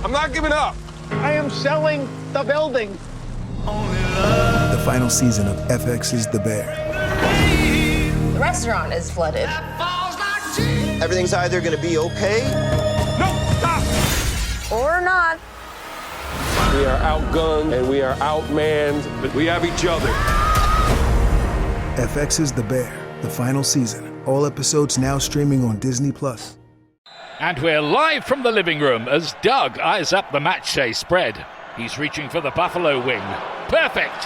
I'm not giving up. I am selling the building. The final season of FX's The Bear. The restaurant is flooded. Everything's either going to be okay. No, stop! Or not. We are outgunned and we are outmanned, but we have each other. FX's The Bear, the final season. All episodes now streaming on Disney+. And we're live from the living room as Doug eyes up the matchday spread. He's reaching for the buffalo wing. Perfect!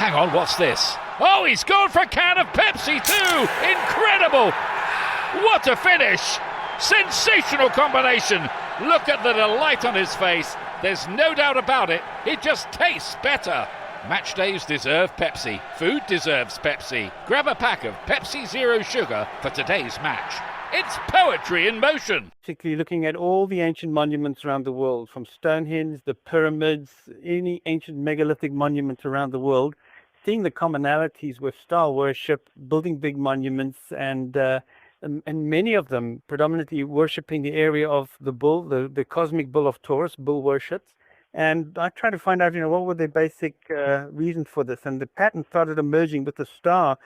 Hang on, what's this? Oh, he's gone for a can of Pepsi too! Incredible! What a finish! Sensational combination! Look at the delight on his face. There's no doubt about it. It just tastes better. Match days deserve Pepsi. Food deserves Pepsi. Grab a pack of Pepsi Zero Sugar for today's match. It's poetry in motion. Particularly looking at all the ancient monuments around the world, from Stonehenge, the pyramids, any ancient megalithic monuments around the world, seeing the commonalities with star worship, building big monuments, and many of them predominantly worshipping the area of the bull, the cosmic bull of Taurus, bull worships. And I tried to find out, what were the basic reasons for this. And the pattern started emerging with the star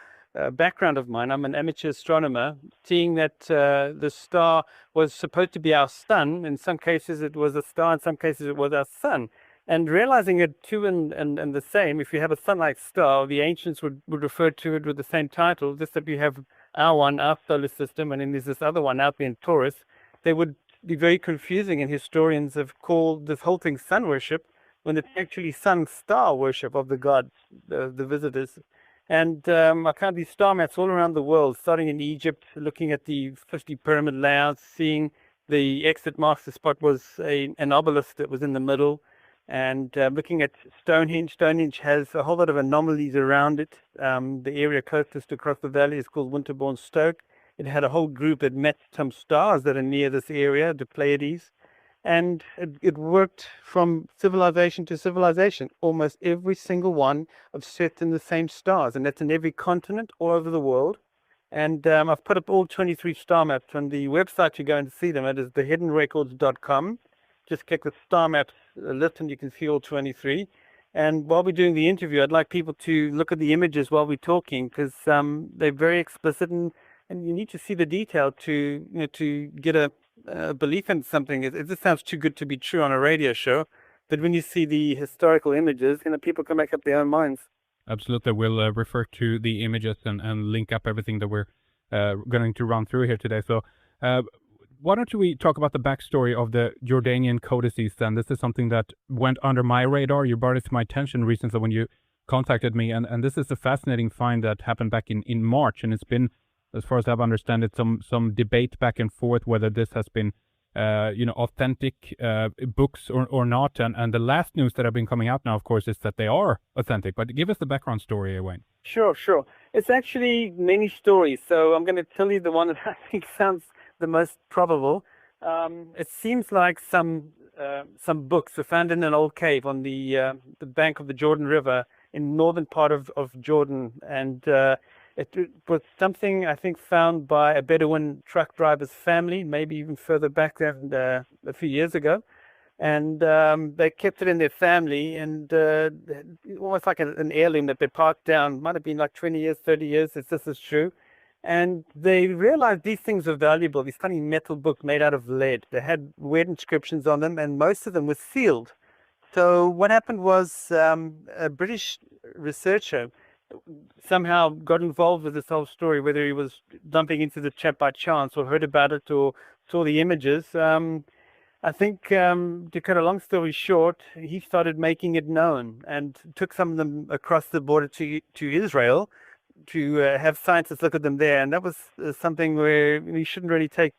background of mine. I'm an amateur astronomer, seeing that the star was supposed to be our sun. In some cases it was a star, in some cases it was our sun. And realizing it two and the same, if you have a sun-like star, the ancients would refer to it with the same title, just that you have our one, our solar system, and then there's this other one out there in Taurus. They would be very confusing, and historians have called this whole thing sun worship when it's actually sun-star worship of the gods, the visitors. And I found these star maps all around the world, starting in Egypt, looking at the 50 pyramid layouts, seeing the exit master spot was an obelisk that was in the middle. And looking at Stonehenge, Stonehenge has a whole lot of anomalies around it. The area closest across the valley is called Winterbourne Stoke. It had a whole group that met some stars that are near this area, the Pleiades. And it worked from civilization to civilization. Almost every single one of set in the same stars. And that's in every continent all over the world. And I've put up all 23 star maps on the website. You go and see them. It is thehiddenrecords.com. Just click the star maps list and you can see all 23. And while we're doing the interview, I'd like people to look at the images while we're talking, because they're very explicit, and you need to see the detail to get a belief in something. It just sounds too good to be true on a radio show. But when you see the historical images, people can make up their own minds. Absolutely. We'll refer to the images and link up everything that we're going to run through here today. So why don't we talk about the backstory of the Jordanian Codices then? This is something that went under my radar. You brought it to my attention recently when you contacted me. And this is a fascinating find that happened back in March. And it's been, as far as I've understood it, some debate back and forth whether this has been, authentic books or not. And the last news that have been coming out now, of course, is that they are authentic. But give us the background story, Wayne. Sure. It's actually many stories. So I'm going to tell you the one that I think sounds the most probable. It seems like some books were found in an old cave on the bank of the Jordan River in northern part of Jordan, and it was something I think found by a Bedouin truck driver's family, maybe even further back than a few years ago, and they kept it in their family, and almost like an heirloom that they passed down. Might have been like 20 years, 30 years, if this is true. And they realized these things are valuable, these funny metal books made out of lead. They had weird inscriptions on them, and most of them were sealed. So what happened was a British researcher somehow got involved with this whole story, whether he was dumping into the chat by chance or heard about it or saw the images. I think, to cut a long story short, he started making it known and took some of them across the border to Israel, to have scientists look at them there. And that was something where we shouldn't really take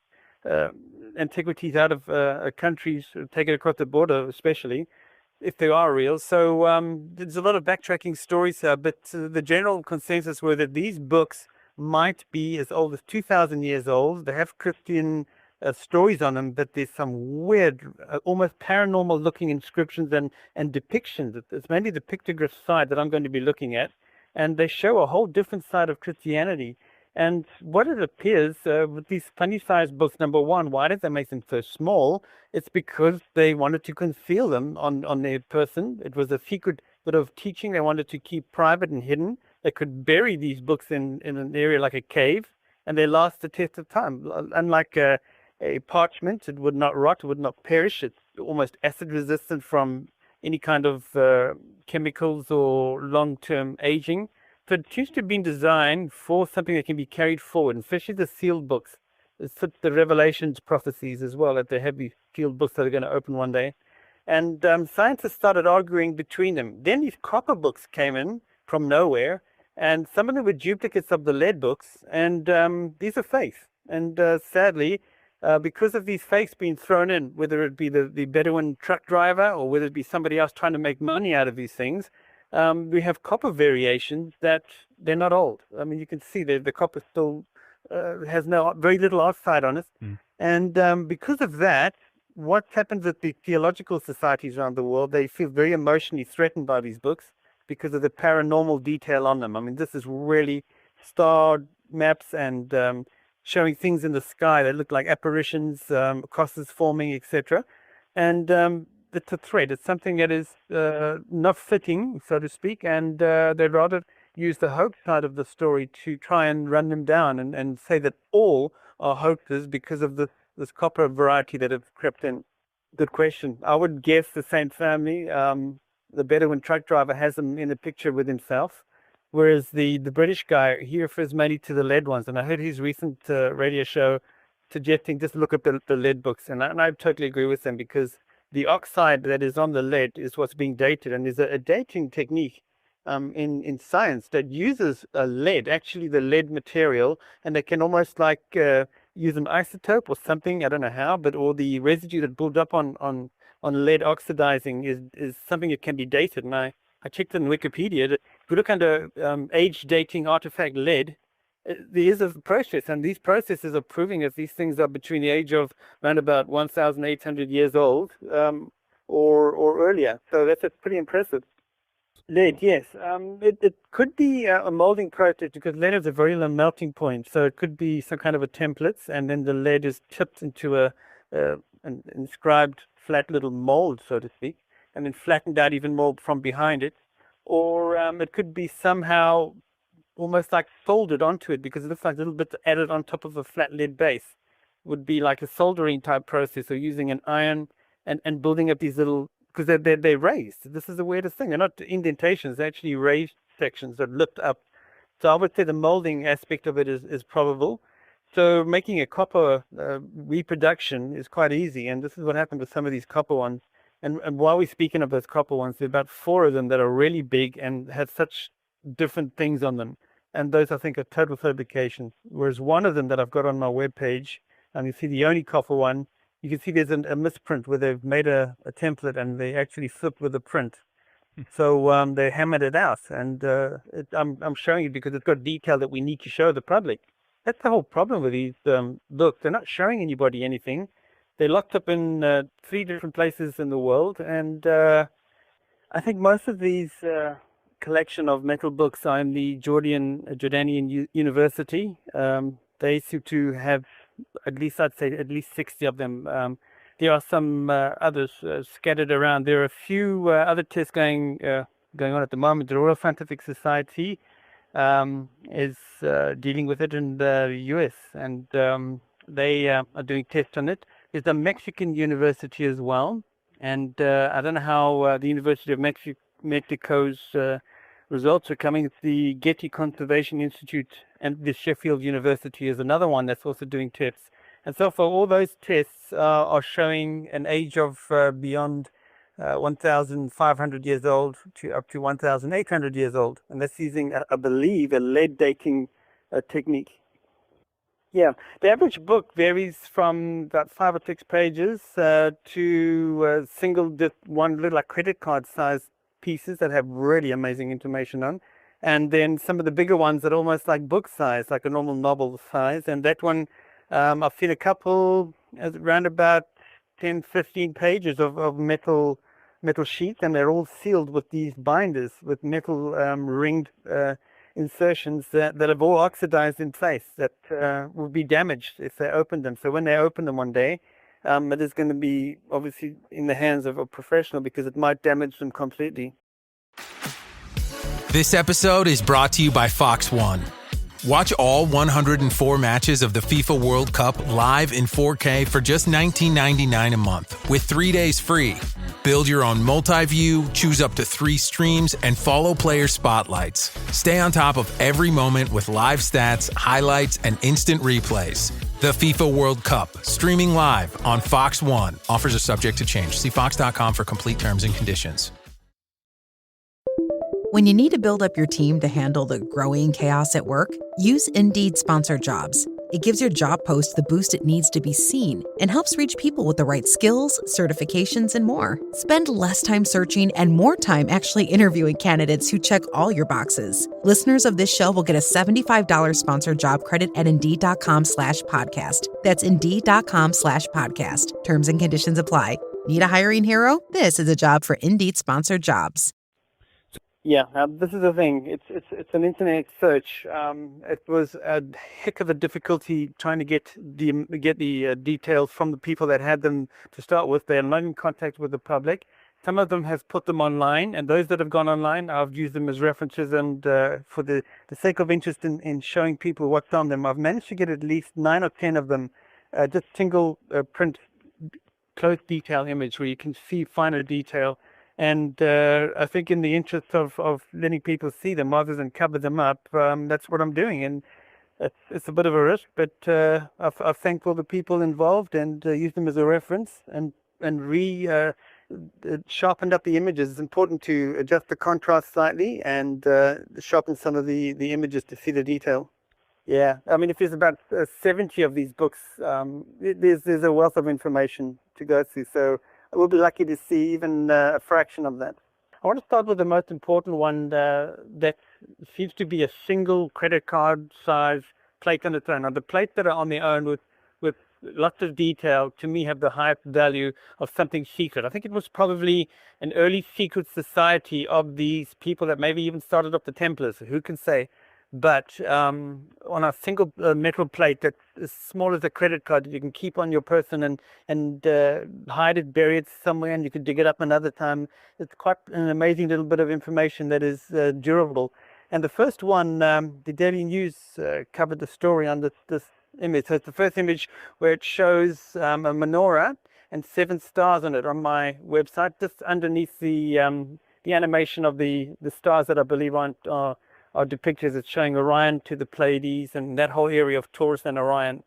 antiquities out of countries, take it across the border, especially if they are real. So there's a lot of backtracking stories here, but the general consensus were that these books might be as old as 2,000 years old. They have Christian stories on them, but there's some weird, almost paranormal looking inscriptions and depictions. It's mainly the pictograph side that I'm going to be looking at. And they show a whole different side of Christianity. And what it appears with these funny-sized books, number one, why did they make them so small? It's because they wanted to conceal them on their person. It was a secret bit of teaching they wanted to keep private and hidden. They could bury these books in an area like a cave, and they last the test of time. Unlike a parchment, it would not rot, it would not perish. It's almost acid resistant from any kind of chemicals or long-term aging. So it seems to have been designed for something that can be carried forward, and especially the sealed books. It's the Revelations prophecies as well, that they have these sealed books that are going to open one day. And scientists started arguing between them. Then these copper books came in from nowhere, and some of them were duplicates of the lead books, and these are fakes. And sadly, because of these fakes being thrown in, whether it be the Bedouin truck driver or whether it be somebody else trying to make money out of these things, we have copper variations that they're not old. I mean, you can see that the copper still has very little oxide on it. And because of that, what happens at the theological societies around the world, they feel very emotionally threatened by these books because of the paranormal detail on them. I mean, this is really star maps and showing things in the sky that look like apparitions, crosses forming, etc. And it's a threat. It's something that is not fitting, so to speak, and they'd rather use the hoax side of the story to try and run them down and say that all are hoaxes because of this copper variety that have crept in. Good question. I would guess the same family. The Bedouin truck driver has them in a picture with himself, whereas the British guy, he refers mainly to the lead ones. And I heard his recent radio show suggesting just look at the lead books, and I totally agree with them, because the oxide that is on the lead is what's being dated, and there's a dating technique in science that uses lead, actually the lead material, and they can almost like use an isotope or something, I don't know how, but or the residue that built up on lead oxidizing is something that can be dated. And I checked in Wikipedia. If you look under age dating artifact lead, there is a process, and these processes are proving that these things are between the age of around about 1,800 years old or earlier. So that's pretty impressive. Lead, yes. It could be a molding process, because lead has a very low melting point. So it could be some kind of a template, and then the lead is tipped into an inscribed flat little mold, so to speak, and then flattened out even more from behind it. Or it could be somehow almost like folded onto it, because it looks like a little bit added on top of a flat lead base. Would be like a soldering type process, or using an iron and building up these little, because they're raised. This is the weirdest thing. They're not indentations, they're actually raised sections that lift up. So I would say the molding aspect of it is probable. So making a copper reproduction is quite easy, and this is what happened with some of these copper ones. And while we're speaking of those copper ones, there are about 4 of them that are really big and have such different things on them. And those, I think, are total fabrications. Whereas one of them that I've got on my webpage, and you see the only copper one, you can see there's a misprint where they've made a template and they actually flipped with the print. So they hammered it out, and I'm showing you because it's got detail that we need to show the public. That's the whole problem with these books. They're not showing anybody anything. They're locked up in 3 different places in the world, and I think most of these collection of metal books are in the Jordanian University. They seem to have at least 60 of them. There are some others scattered around. There are a few other tests going on at the moment. The Royal Scientific Society is dealing with it in the US, and they are doing tests on it. There's a Mexican university as well, and I don't know how the University of Mexico's results are coming. The Getty Conservation Institute and the Sheffield University is another one that's also doing tests. And so far, all those tests are showing an age of beyond 1,500 years old to up to 1,800 years old. And that's using, I believe, a lead dating technique. Yeah, the average book varies from about 5 or 6 pages to one little like credit card size pieces that have really amazing information on. And then some of the bigger ones that are almost like book size, like a normal novel size. And that one, I've seen a couple around about 10, 15 pages of metal sheets, and they're all sealed with these binders with metal ringed insertions that have all oxidized in place that will be damaged if they open them. So when they open them one day, it is going to be obviously in the hands of a professional because it might damage them completely. This episode is brought to you by Fox One. Watch all 104 matches of the FIFA World Cup live in 4K for just $19.99 a month with 3 days free. Build your own multi-view, choose up to 3 streams, and follow player spotlights. Stay on top of every moment with live stats, highlights, and instant replays. The FIFA World Cup, streaming live on Fox One. Offers are subject to change. See fox.com for complete terms and conditions. When you need to build up your team to handle the growing chaos at work, use Indeed Sponsored Jobs. It gives your job post the boost it needs to be seen and helps reach people with the right skills, certifications, and more. Spend less time searching and more time actually interviewing candidates who check all your boxes. Listeners of this show will get a $75 sponsored job credit at Indeed.com/podcast. That's Indeed.com/podcast. Terms and conditions apply. Need a hiring hero? This is a job for Indeed Sponsored Jobs. Yeah, this is the thing. It's an internet search. It was a heck of a difficulty trying to get the details from the people that had them to start with. They're not in contact with the public. Some of them have put them online, and those that have gone online, I've used them as references. And for the sake of interest in showing people what's on them, I've managed to get at least 9 or 10 of them, just single print, close detail image where you can see finer detail. And I think in the interest of letting people see them rather than cover them up, that's what I'm doing. And it's a bit of a risk, but I've thanked all the people involved and used them as a reference and sharpened up the images. It's important to adjust the contrast slightly and sharpen some of the images to see the detail. Yeah, I mean, if there's about 70 of these books, there's a wealth of information to go through. So we'll be lucky to see even a fraction of that. I want to start with the most important one that seems to be a single credit card size plate on its own. Now, the plates that are on their own with lots of detail, to me, have the highest value of something secret. I think it was probably an early secret society of these people that maybe even started up the Templars. Who can say? But on a single metal plate that's as small as a credit card that you can keep on your person and hide it, bury it somewhere, and you can dig it up another time. It's quite an amazing little bit of information that is durable. And the first one, the Daily News covered the story on this image. So it's the first image where it shows a menorah and 7 stars on it on my website, just underneath the animation of the stars that I believe are depicted as showing Orion to the Pleiades and that whole area of Taurus and Orion.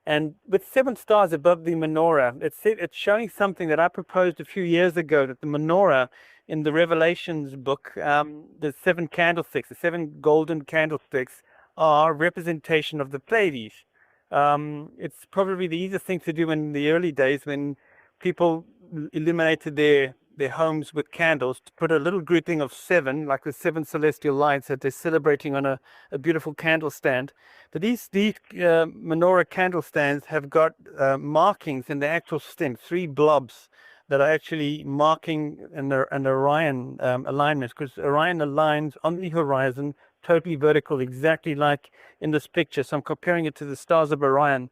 And with 7 stars above the menorah, it's showing something that I proposed a few years ago, that the menorah in the Revelations book, the 7 candlesticks, the 7 golden candlesticks, are representation of the Pleiades. It's probably the easiest thing to do in the early days when people illuminated their homes with candles, to put a little grouping of 7, like the 7 celestial lights that they're celebrating on a beautiful candle stand. But these menorah candle stands have got markings in the actual stem, 3 blobs that are actually marking an Orion alignment, because Orion aligns on the horizon, totally vertical, exactly like in this picture. So I'm comparing it to the stars of Orion.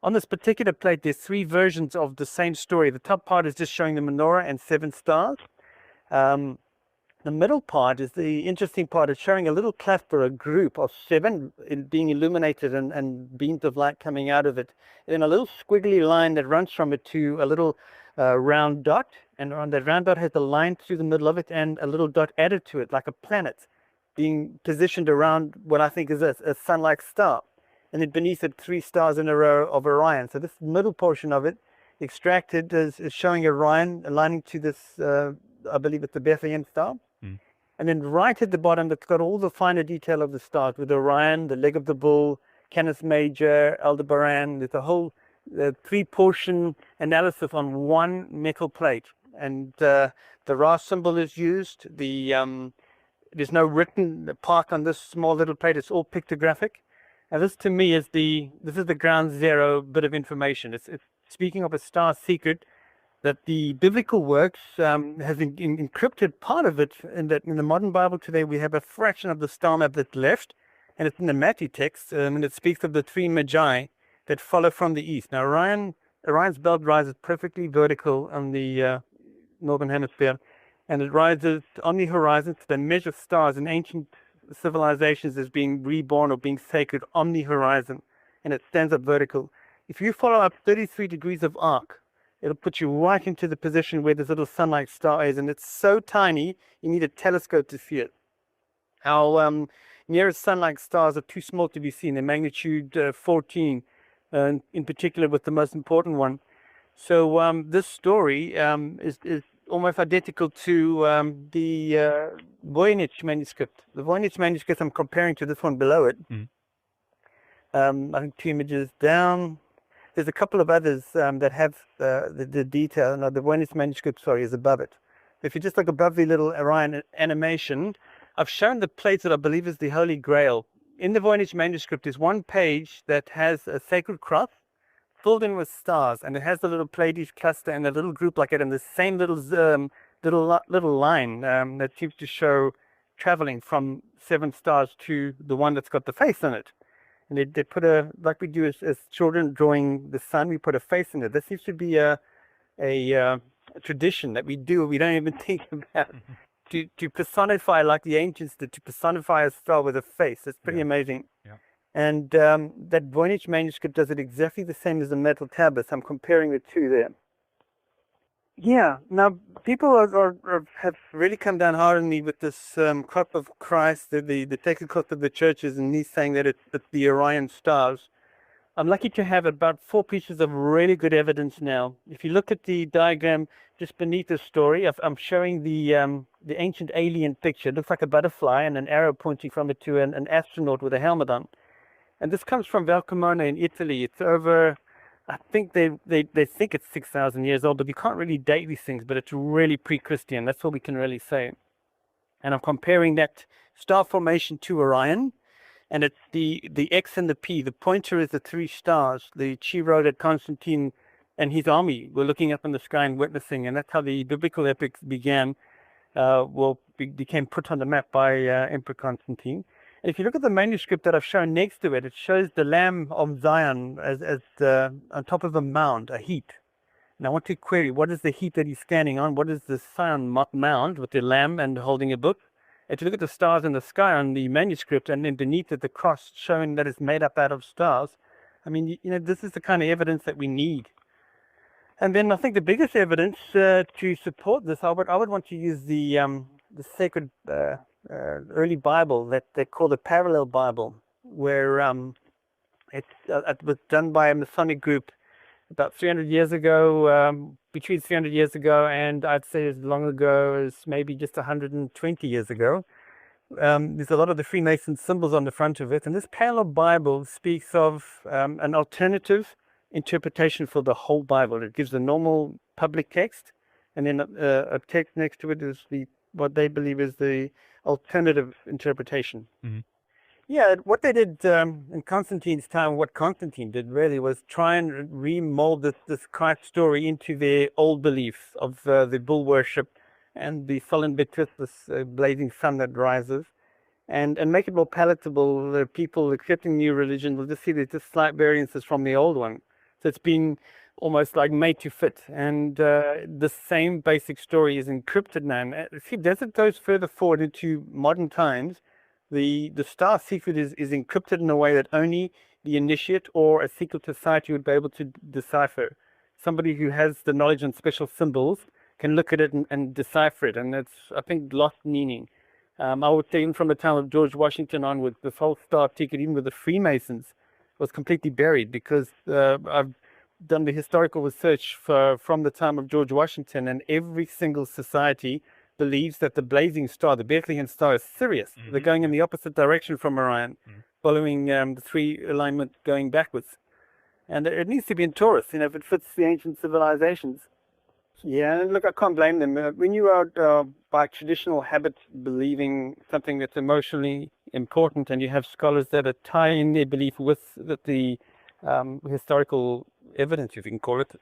On this particular plate, there's 3 versions of the same story. The top part is just showing the menorah and 7 stars. The middle part is the interesting part. It's showing a little cluster, a group of 7 being illuminated and beams of light coming out of it. And then a little squiggly line that runs from it to a little round dot. And on that round dot has a line through the middle of it and a little dot added to it, like a planet being positioned around what I think is a sun-like star. And then beneath it, 3 stars in a row of Orion. So this middle portion of it, extracted, is showing Orion aligning to this, I believe it's the Bethlehem star. And then right at the bottom, it's got all the finer detail of the stars with Orion, the leg of the bull, Canis Major, Aldebaran. There's a whole 3-portion analysis on one metal plate. And the Ra symbol is used. There's no written part on this small little plate. It's all pictographic. And this, to me, is the ground zero bit of information. It's speaking of a star secret. that the biblical works has encrypted part of it, and that in the modern Bible today we have a fraction of the star map that's left, and it's in the Matthew text, and it speaks of the three magi that follow from the east. Now Orion's belt rises perfectly vertical on the northern hemisphere, and it rises on the horizon. So they measure stars in ancient civilizations as being reborn or being sacred on the horizon, and it stands up vertical. If you follow up 33 degrees of arc, it'll put you right into the position where this little sun-like star is, and it's so tiny you need a telescope to see it. Our nearest sun-like stars are too small to be seen. They're magnitude 14, in particular with the most important one. So this story is almost identical to the Voynich manuscript. The Voynich manuscript I'm comparing to this one below it. I think 2 images down. There's a couple of others that have the detail. No, the Voynich manuscript, sorry, is above it. If you just look above the little Orion animation, I've shown the plate that I believe is the Holy Grail. In the Voynich manuscript is one page that has a sacred cross filled in with stars, and it has the little Pleiades cluster and a little group like it, and the same little line that seems to show traveling from 7 stars to the one that's got the face in it. And they put like we do as children drawing the sun, we put a face in it. This seems to be a tradition that we do, we don't even think about. To personify like the ancients did, to personify a star with a face. It's pretty amazing. Yeah. And that Voynich manuscript does it exactly the same as the metal tablets. I'm comparing the two there. Yeah, now people have really come down hard on me with this crop of Christ, the technical of the churches, and he's saying that it's the Orion stars. I'm lucky to have about 4 pieces of really good evidence now. If you look at the diagram just beneath the story, I'm showing the ancient alien picture. It looks like a butterfly and an arrow pointing from it to an astronaut with a helmet on. And this comes from Valcomona in Italy. It's over, I think they think it's 6,000 years old, but you can't really date these things, but it's really pre-Christian. That's all we can really say. And I'm comparing that star formation to Orion. And it's the X and the P. The pointer is the 3 stars. The Chi wrote that Constantine and his army were looking up in the sky and witnessing. And that's how the biblical epics began, became put on the map by Emperor Constantine. And if you look at the manuscript that I've shown next to it, it shows the Lamb of Zion as on top of a mound, a heap. And I want to query, what is the heap that he's standing on? What is the Zion mound with the lamb and holding a book? If you look at the stars in the sky on the manuscript, and then beneath it, the cross showing that it's made up out of stars, I mean, this is the kind of evidence that we need. And then I think the biggest evidence to support this, I would want to use the sacred early Bible that they call the Parallel Bible, where it was done by a Masonic group about 300 years ago, between 300 years ago and I'd say as long ago as maybe just 120 years ago. There's a lot of the Freemason symbols on the front of it, and this Parallel Bible speaks of an alternative interpretation for the whole Bible. It gives the normal public text, and then a text next to it is what they believe is the alternative interpretation. Mm-hmm. Yeah, what they did in Constantine's time, what Constantine did really was try and remold this Christ story into their old beliefs of the bull worship and the sol invictus, this blazing sun that rises, and make it more palatable. The people accepting new religion will just see there's just slight variances from the old one. So it's been almost like made to fit. And the same basic story is encrypted now. And see, as it goes further forward into modern times, the star secret is encrypted in a way that only the initiate or a secret society would be able to decipher. Somebody who has the knowledge on special symbols can look at it and decipher it, and it's, I think, lost meaning. I would say even from the time of George Washington onwards, this whole star ticket, even with the Freemasons, was completely buried, because I've done the historical research from the time of George Washington, and every single society believes that the blazing star, the Bethlehem star, is Sirius. Mm-hmm. They're going in the opposite direction from Orion, following the 3 alignment going backwards. And it needs to be in Taurus, if it fits the ancient civilizations. Yeah, and look, I can't blame them. When you are by traditional habit believing something that's emotionally important, and you have scholars that are tying their belief with the historical evidence, if you can call it,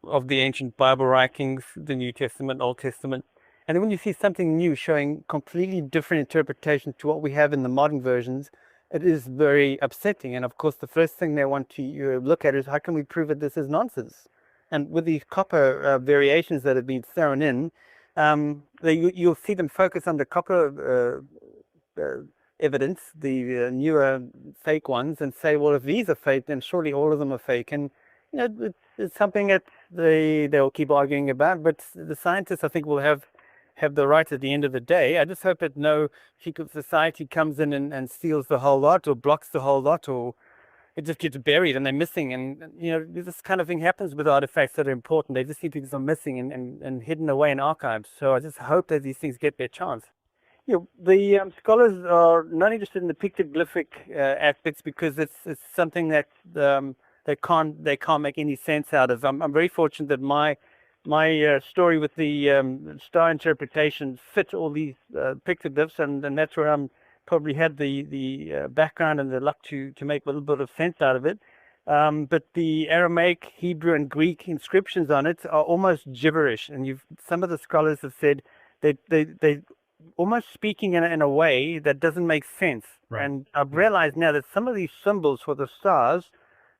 of the ancient Bible writings, the New Testament, Old Testament. And then when you see something new showing completely different interpretations to what we have in the modern versions, it is very upsetting. And of course, the first thing they want to look at is how can we prove that this is nonsense? And with these copper variations that have been thrown in, you'll see them focus on the copper evidence, the newer fake ones, and say, well, if these are fake, then surely all of them are fake. And it's something that they'll keep arguing about. But the scientists, I think, will have the right at the end of the day. I just hope that no secret society comes in and steals the whole lot, or blocks the whole lot, or it just gets buried and they're missing. And this kind of thing happens with artifacts that are important. They just seem to go missing and hidden away in archives. So I just hope that these things get their chance. The scholars are not interested in the pictoglyphic aspects because it's something that they can't make any sense out of. I'm very fortunate that my story with the star interpretation fit all these pictoglyphs, and that's where I'm probably had the background and the luck to make a little bit of sense out of it. But the Aramaic, Hebrew, and Greek inscriptions on it are almost gibberish, and some of the scholars have said that they almost speaking in a way that doesn't make sense. Right. And I've realized now that some of these symbols for the stars,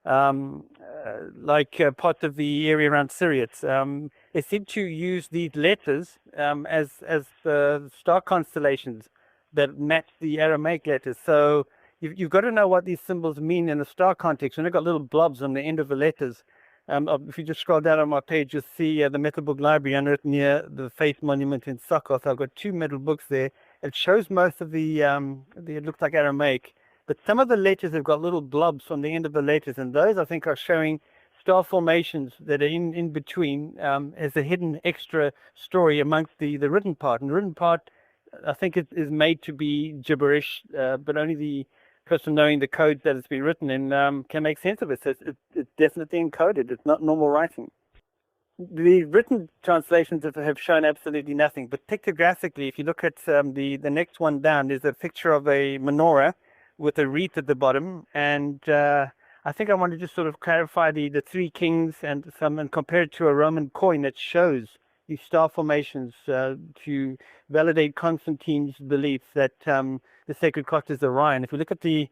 like part of the area around Sirius, they seem to use these letters as the star constellations that match the Aramaic letters. So you've got to know what these symbols mean in the star context. And they've got little blobs on the end of the letters. If you just scroll down on my page, you'll see the Metal Book Library under it near the Faith Monument in Sokoth. I've got 2 metal books there. It shows most of the it looks like Aramaic, but some of the letters have got little blobs on the end of the letters, and those I think are showing star formations that are in between as a hidden extra story amongst the written part. And the written part, I think, it is made to be gibberish, but only the person knowing the code that it's been written in can make sense of it. So it's definitely encoded. It's not normal writing. The written translations have shown absolutely nothing. But pictographically, if you look at the next one down, there's a picture of a menorah with a wreath at the bottom. And I think I want to just sort of clarify the 3 kings and compare it to a Roman coin that shows these star formations to validate Constantine's belief that the sacred cost is Orion. If we look at the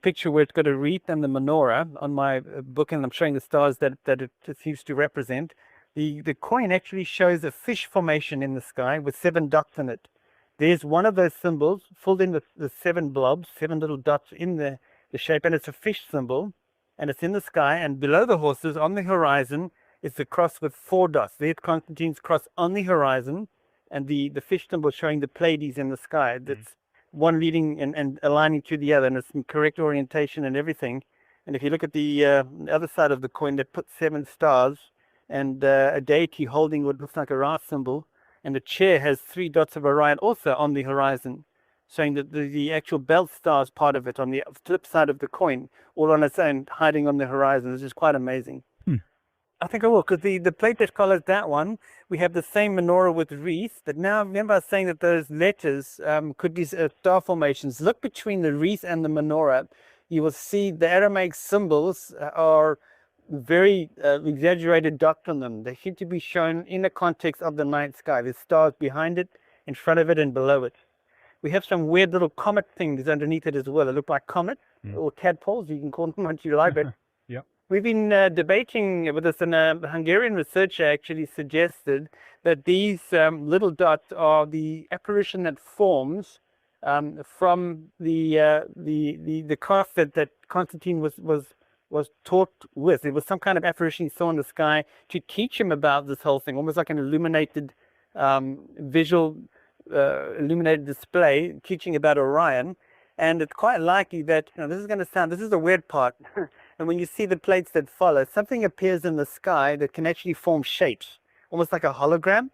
picture where it's got a wreath and the menorah on my book, and I'm showing the stars that it seems to represent, the coin actually shows a fish formation in the sky with 7 dots in it. There's one of those symbols filled in with the 7 blobs, 7 little dots in the shape, and it's a fish symbol, and it's in the sky. And below the horses on the horizon is the cross with 4 dots. There's Constantine's cross on the horizon, and the fish symbol showing the Pleiades in the sky. That's one leading and aligning to the other, and it's in correct orientation and everything. And if you look at the other side of the coin, they put 7 stars and a deity holding what looks like a raft symbol, and the chair has 3 dots of Orion also on the horizon, showing that the actual belt stars part of it on the flip side of the coin, all on its own, hiding on the horizon. It's just quite amazing. I think I will, because the plate that colors that one, we have the same menorah with wreath. But now, remember I was saying that those letters could be star formations. Look between the wreath and the menorah. You will see the Aramaic symbols are very exaggerated dots on them. They seem to be shown in the context of the night sky. There's stars behind it, in front of it, and below it. We have some weird little comet things underneath it as well. They look like comets or tadpoles. You can call them what you like, but we've been debating with this, and a Hungarian researcher actually suggested that these little dots are the apparition that forms from the cross that Constantine was taught with. It was some kind of apparition he saw in the sky to teach him about this whole thing, almost like an illuminated visual illuminated display teaching about Orion. And it's quite likely that, this is the weird part. And when you see the plates that follow, something appears in the sky that can actually form shapes, almost like a hologram.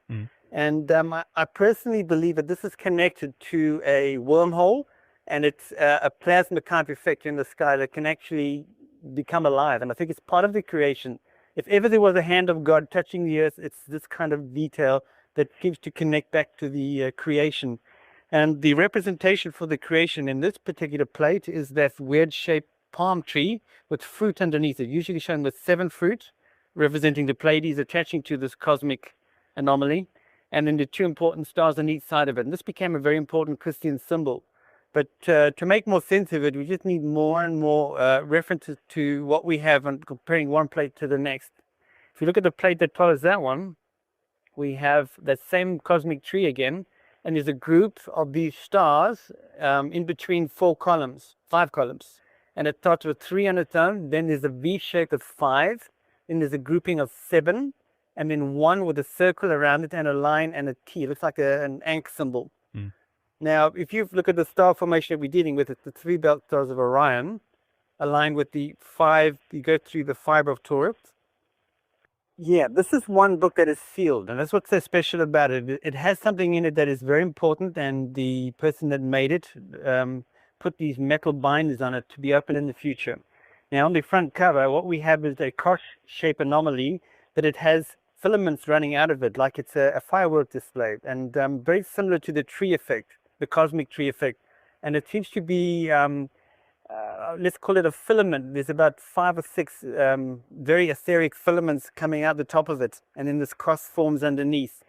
And I personally believe that this is connected to a wormhole, and it's a plasma kind of effect in the sky that can actually become alive. And I think it's part of the creation. If ever there was a hand of God touching the earth, it's this kind of detail that seems to connect back to the creation. And the representation for the creation in this particular plate is that weird shaped palm tree with fruit underneath it, usually shown with 7 fruit representing the Pleiades attaching to this cosmic anomaly, and then the two important stars on each side of it. And this became a very important Christian symbol. But to make more sense of it, we just need more and more references to what we have and comparing one plate to the next. If you look at the plate that follows that one, we have that same cosmic tree again, and there's a group of these stars in between five columns. And it starts with 3 on its own, then there's a V shape of 5, then there's a grouping of 7, and then 1 with a circle around it and a line and a T. It looks like an ankh symbol. Now, if you look at the star formation that we're dealing with, it's the 3 belt stars of Orion, aligned with the 5, you go through the fiber of Taurus. Yeah, this is one book that is sealed, and that's what's so special about it. It has something in it that is very important, and the person that made it put these metal binders on it to be opened in the future. Now, on the front cover, what we have is a cross-shaped anomaly that it has filaments running out of it, like it's a firework display, and very similar to the tree effect, the cosmic tree effect. And it seems to be, let's call it a filament. There's about 5 or 6 very etheric filaments coming out the top of it, and then this cross forms underneath.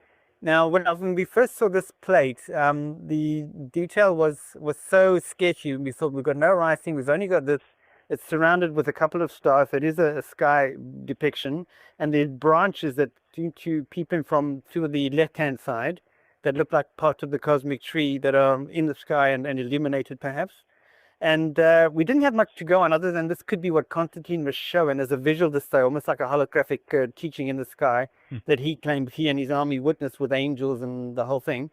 Now, when we first saw this plate, the detail was so sketchy. We thought, we've got no writing, we've only got this. It's surrounded with a couple of stars. It is a sky depiction, and there's branches that seem to peep in from to the left-hand side that look like parts of the cosmic tree that are in the sky and illuminated, perhaps. And we didn't have much to go on other than this could be what Constantine was showing as a visual display, almost like a holographic teaching in the sky that he claimed he and his army witnessed with angels and the whole thing.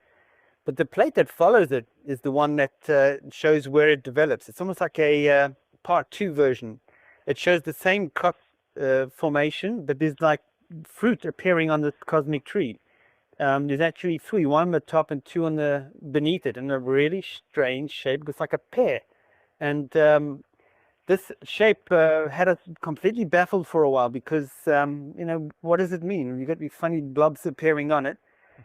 But the plate that follows it is the one that shows where it develops. It's almost like a part 2 version. It shows the same cup formation, but there's like fruit appearing on the cosmic tree. There's actually 3, 1 on the top and 2 on the beneath it, in a really strange shape. It's like a pear. And this shape had us completely baffled for a while because, what does it mean? You've got these funny blobs appearing on it.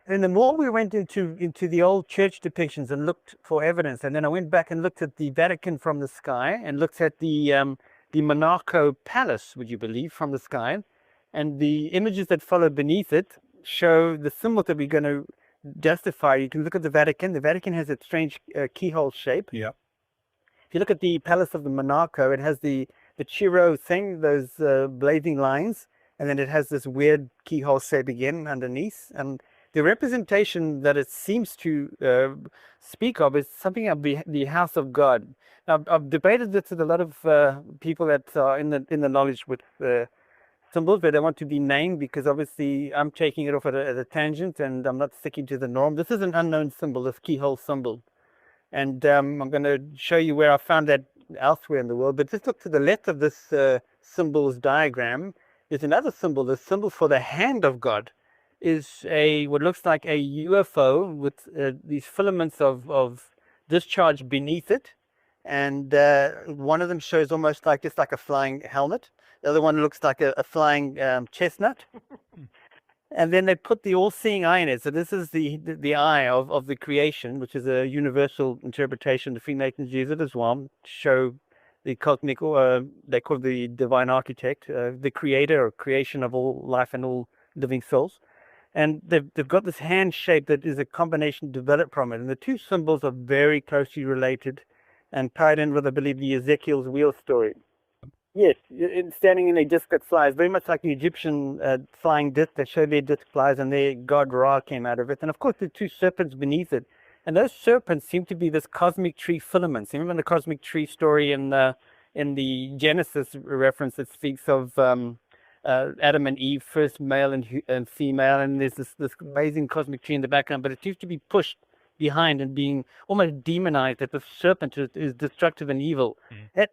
And the more we went into the old church depictions and looked for evidence, and then I went back and looked at the Vatican from the sky and looked at the Monaco Palace, would you believe, from the sky. And the images that follow beneath it show the symbols that we're going to justify. You can look at the Vatican. The Vatican has a strange keyhole shape. Yeah. If you look at the Palace of the Monaco, it has the Chiro thing, those blazing lines, and then it has this weird keyhole shape again underneath. And the representation that it seems to speak of is something of the house of God. Now, I've debated this with a lot of people that are in the knowledge with symbols, but they want to be named because obviously I'm taking it off at a tangent and I'm not sticking to the norm. This is an unknown symbol, this keyhole symbol. And I'm going to show you where I found that elsewhere in the world. But just look to the left of this symbols diagram. There's another symbol. The symbol for the hand of God is what looks like a UFO with these filaments of discharge beneath it. And one of them shows almost like just like a flying helmet. The other one looks like a flying chestnut. And then they put the all-seeing eye in it. So this is the eye of the creation, which is a universal interpretation. The Freemasons use it as well to show the cosmic, they call it the divine architect, the creator or creation of all life and all living souls. And they've got this hand shape that is a combination developed from it. And the two symbols are very closely related and tied in with, I believe, the Ezekiel's wheel story. Yes, standing in a disc that flies, very much like the Egyptian flying disc that showed their disc flies, and their god Ra came out of it. And of course, the two serpents beneath it. And those serpents seem to be this cosmic tree filaments. Remember the cosmic tree story in the Genesis reference that speaks of Adam and Eve, first male and female, and there's this amazing cosmic tree in the background, but it seems to be pushed behind and being almost demonized, that the serpent is destructive and evil. That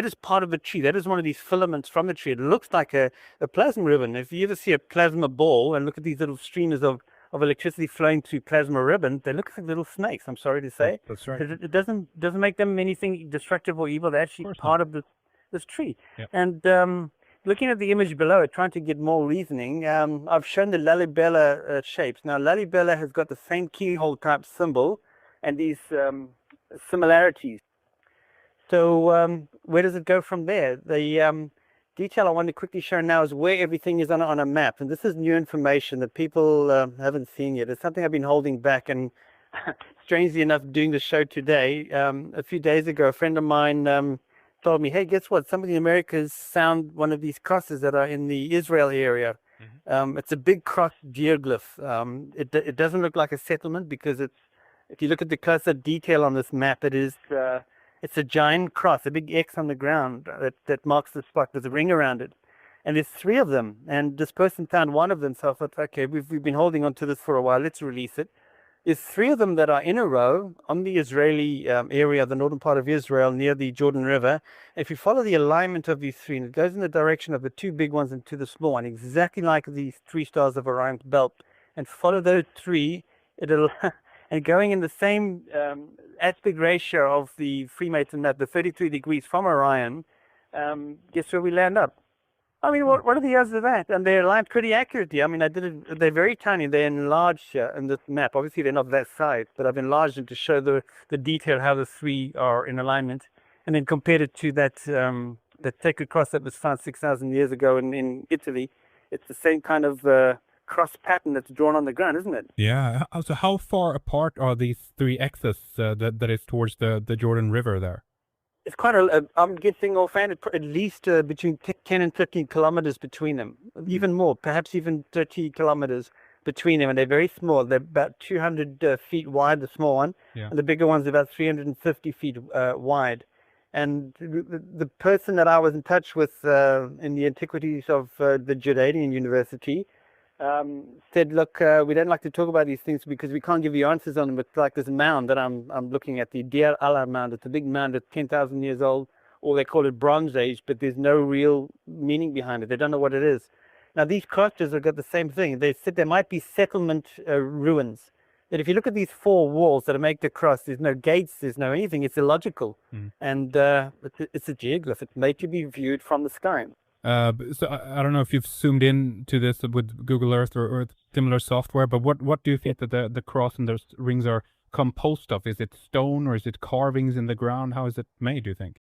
is part of the tree. That is one of these filaments from the tree. It looks like a plasma ribbon. If you ever see a plasma ball and look at these little streamers of electricity flowing through plasma ribbon, they look like little snakes, I'm sorry to say. That's right. It doesn't make them anything destructive or evil. They're actually part of this tree. Yep. And looking at the image below it, trying to get more reasoning, I've shown the Lalibela shapes. Now, Lalibela has got the same keyhole type symbol and these similarities. So where does it go from there? detail I want to quickly show now is where everything is on a map. And this is new information that people haven't seen yet. It's something I've been holding back. And strangely enough, doing the show today, a few days ago, a friend of mine told me, hey, guess what? Somebody in America has found one of these crosses that are in the Israel area. It's a big cross geoglyph. It doesn't look like a settlement because if you look at the closer detail on this map, it's a giant cross, a big X on the ground that marks the spot with a ring around it. And there's 3 of them. And this person found one of them. So I thought, okay, we've been holding on to this for a while. Let's release it. There's 3 of them that are in a row on the Israeli area, the northern part of Israel, near the Jordan River. If you follow the alignment of these 3, and it goes in the direction of the 2 big ones and to the small one, exactly like these 3 stars of Orion's belt, and follow those 3, it'll and going in the same aspect ratio of the Freemason map, the 33 degrees from Orion, guess where we land up? I mean, what are the odds of that? And they're aligned pretty accurately. I mean, they're very tiny. They're enlarged in this map. Obviously, they're not that size, but I've enlarged them to show the detail, how the 3 are in alignment, and then compared it to that sacred cross that was found 6,000 years ago in Italy. It's the same kind of cross pattern that's drawn on the ground, isn't it? Yeah. So how far apart are these 3 axes that is towards the Jordan River there? It's quite I'm guessing offhand, at least between 10 and 15 kilometers between them, even more, perhaps even 30 kilometers between them. And they're very small. They're about 200 feet wide, the small one, and the bigger one's about 350 feet wide. And the person that I was in touch with in the antiquities of the Jordanian University said, look, we don't like to talk about these things because we can't give you answers on them. It's like this mound that I'm looking at, the Deir mound. It's a big mound that's 10,000 years old, or they call it Bronze Age, but there's no real meaning behind it. They don't know what it is. Now, these crosses have got the same thing. They said there might be settlement ruins. That if you look at these 4 walls that make the cross, there's no gates, there's no anything. It's illogical. And it's a geoglyph. It's made to be viewed from the sky. So I don't know if you've zoomed in to this with Google Earth or similar software, but what do you think that the cross and those rings are composed of? Is it stone or is it carvings in the ground? How is it made, do you think?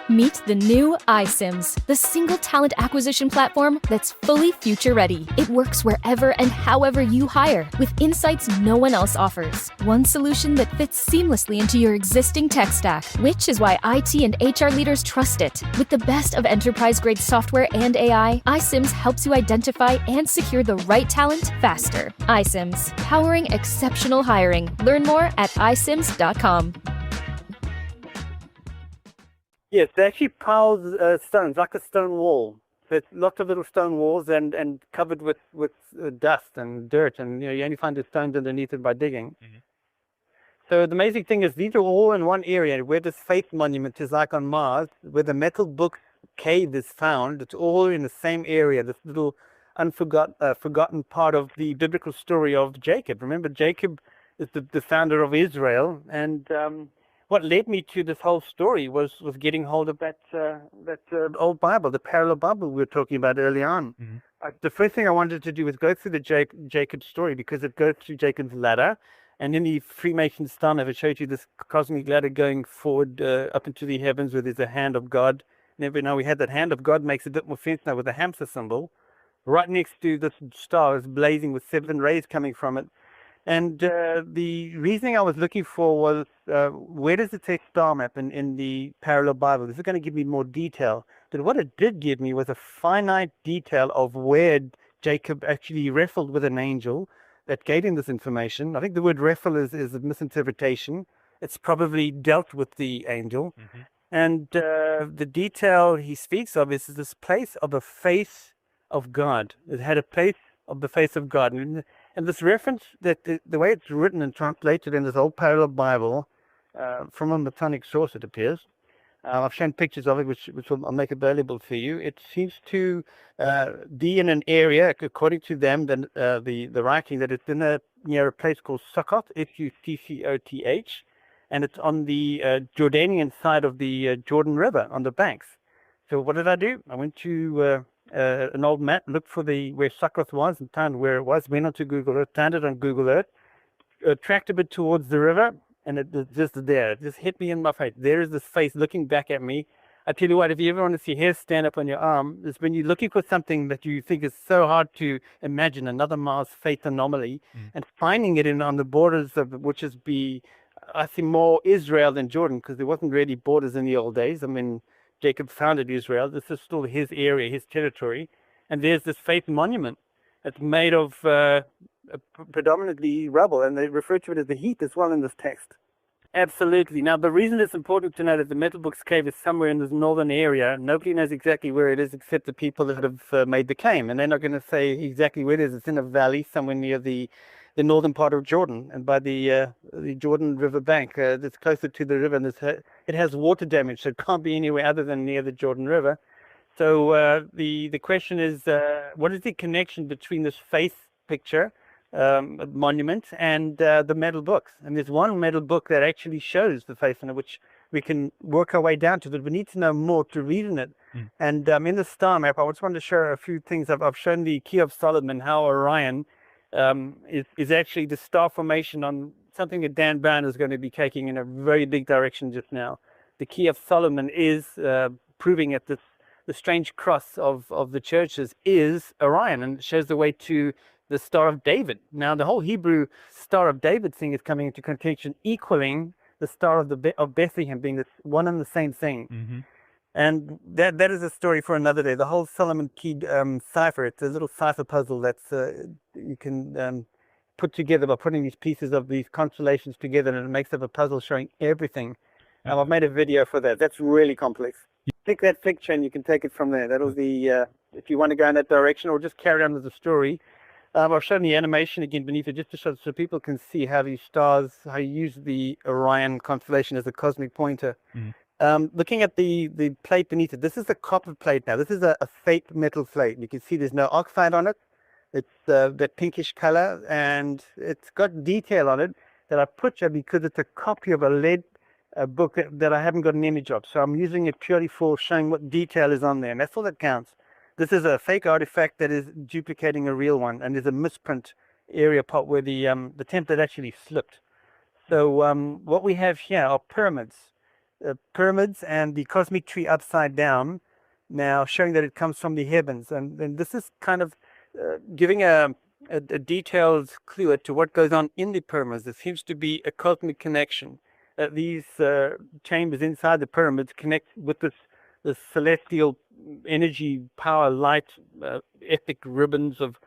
Meet the new iSIMS, the single talent acquisition platform that's fully future-ready. It works wherever and however you hire, with insights no one else offers. One solution that fits seamlessly into your existing tech stack, which is why IT and HR leaders trust it. With the best of enterprise-grade software and AI, iSIMS helps you identify and secure the right talent faster. iSIMS, powering exceptional hiring. Learn more at isims.com. Yes, they actually piles stones, like a stone wall. There's lots of little stone walls and covered with dust and dirt, and you only find the stones underneath it by digging. So the amazing thing is these are all in one area, where this faith monument is like on Mars, where the metal book cave is found. It's all in the same area, this little forgotten part of the biblical story of Jacob. Remember, Jacob is the founder of Israel, and what led me to this whole story was getting hold of that old Bible, the parallel Bible we were talking about early on. The first thing I wanted to do was go through the Jacob story, because it goes through Jacob's ladder. And in the Freemason style, I've showed you this cosmic ladder going forward up into the heavens, where there's a hand of God. Never know we had that hand of God, makes a bit more sense now with the hamster symbol. Right next to this star is blazing with 7 rays coming from it. And the reasoning I was looking for was, where does it say star map in the parallel Bible? This is going to give me more detail. But what it did give me was a finite detail of where Jacob actually wrestled with an angel that gave him this information. I think the word wrestle is a misinterpretation. It's probably dealt with the angel. And the detail he speaks of is this place of the face of God. It had a place of the face of God. And this reference, that the way it's written and translated in this old parallel Bible, from a Masonic source, it appears. I've shown pictures of it, which I'll make available for you. It seems to be in an area, according to them, the writing, that it's near a place called Succoth, Succoth, and it's on the Jordanian side of the Jordan River, on the banks. So what did I do? I went to an old map, looked for where Succoth was and found where it was, went onto Google Earth, found it on Google Earth, tracked a bit towards the river, and it was just there. It just hit me in my face. There is this face looking back at me. I tell you what, if you ever want to see hair stand up on your arm, it's when you're looking for something that you think is so hard to imagine, another Mars faith anomaly, and finding it on the borders of which is I think more Israel than Jordan, because there wasn't really borders in the old days. I mean, Jacob founded Israel. This is still his area, his territory. And there's this faith monument. It's made of predominantly rubble, and they refer to it as the heath as well in this text. Absolutely. Now, the reason it's important to know that the Metal Books Cave is somewhere in this northern area, nobody knows exactly where it is except the people that have made the claim. And they're not going to say exactly where it is. It's in a valley somewhere near the northern part of Jordan, and by the Jordan River bank. That's closer to the river, and it has water damage, so it can't be anywhere other than near the Jordan River. So the question is, what is the connection between this faith picture monument and the metal books? And there's one metal book that actually shows the faith in it, which we can work our way down to, but we need to know more to read in it. And in the star map, I just wanted to share a few things. I've shown the Key of Solomon, how Orion is actually the star formation on something that Dan Brown is going to be taking in a very big direction just now. The Key of Solomon is proving that the strange cross of the churches is Orion, and it shows the way to the Star of David. Now, the whole Hebrew Star of David thing is coming into contention, equaling the Star of Bethlehem being the one and the same thing. And that is a story for another day. The whole Solomon Key cipher, it's a little cipher puzzle that's you can put together by putting these pieces of these constellations together, and it makes up a puzzle showing everything. I've made a video for that. That's really complex. Pick that picture and you can take it from there. That'll be, if you want to go in that direction, or just carry on with the story. I've shown the animation again beneath it, just to show so people can see how these stars, how you use the Orion constellation as a cosmic pointer. Looking at the plate beneath it, this is a copper plate now. This is a fake metal plate. You can see there's no oxide on it. It's that pinkish color, and it's got detail on it that I put here because it's a copy of a lead book that I haven't got an image of. So I'm using it purely for showing what detail is on there, and that's all that counts. This is a fake artifact that is duplicating a real one, and there's a misprint area part where the template actually slipped. So what we have here are pyramids. Pyramids and the cosmic tree upside down, now showing that it comes from the heavens. And this is kind of giving a detailed clue to what goes on in the pyramids. There seems to be a cosmic connection. These chambers inside the pyramids connect with this celestial energy, power, light, epic ribbons of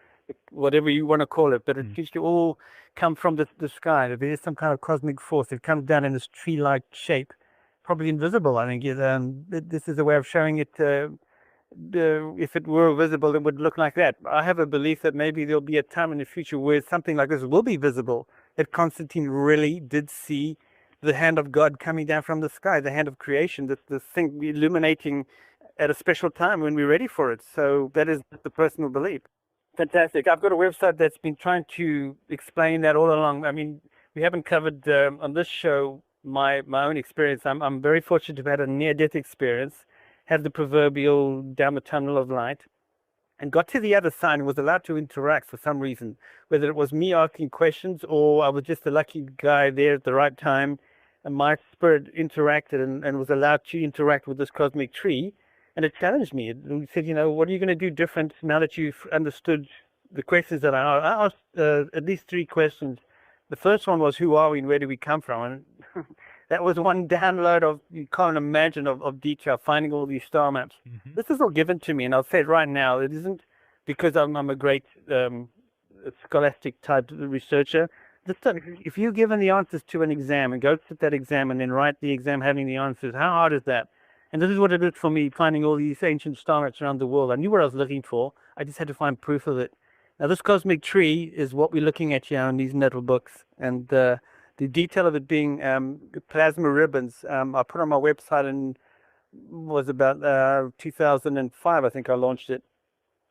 whatever you want to call it, but it seems to all come from the sky. There is some kind of cosmic force. It comes down in this tree-like shape, probably invisible, I think. This is a way of showing it. If it were visible, it would look like that. I have a belief that maybe there'll be a time in the future where something like this will be visible, that Constantine really did see the hand of God coming down from the sky, the hand of creation, the thing illuminating at a special time when we're ready for it. So that is the personal belief. Fantastic. I've got a website that's been trying to explain that all along. I mean, we haven't covered on this show my own experience. I'm very fortunate to have had a near-death experience, had the proverbial down the tunnel of light, and got to the other side and was allowed to interact for some reason, whether it was me asking questions or I was just a lucky guy there at the right time, and my spirit interacted and was allowed to interact with this cosmic tree. And it challenged me. It said, what are you going to do different now that you've understood the questions that I asked? At least 3 questions. The first one was, who are we and where do we come from? And that was one download of, you can't imagine, of detail, finding all these star maps. This is all given to me, and I'll say it right now. It isn't because I'm a great scholastic type researcher. If you're given the answers to an exam and go sit that exam and then write the exam having the answers, how hard is that? And this is what it is for me, finding all these ancient star maps around the world. I knew what I was looking for. I just had to find proof of it. Now, this cosmic tree is what we're looking at here in these metal books. And the detail of it being plasma ribbons, I put on my website and was about 2005, I think I launched it.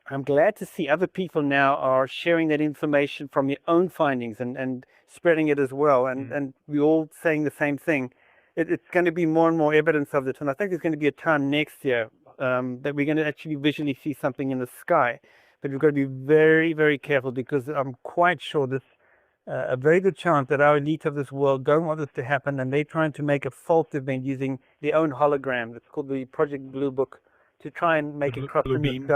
I'm glad to see other people now are sharing that information from their own findings and spreading it as well. And we're all saying the same thing. It's going to be more and more evidence of this. And I think there's going to be a time next year that we're going to actually visually see something in the sky. But we've got to be very, very careful, because I'm quite sure this a very good chance that our elite of this world don't want this to happen, and they're trying to make a false event using their own hologram. It's called the Project Blue Book, to try and make it cross the beam.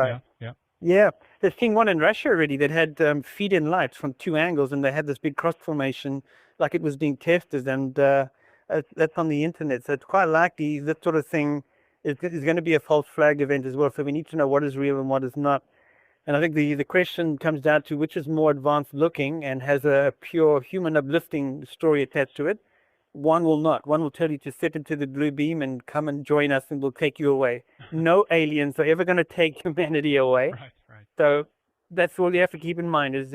Yeah, there's seen one in Russia already that had feed-in lights from 2 angles, and they had this big cross formation like it was being tested, and that's on the internet. So it's quite likely that sort of thing is going to be a false flag event as well. So we need to know what is real and what is not. And I think the question comes down to which is more advanced looking and has a pure human uplifting story attached to it. One will not. One will tell you to sit into the blue beam and come and join us, and we'll take you away. No aliens are ever going to take humanity away. Right. So that's all you have to keep in mind is,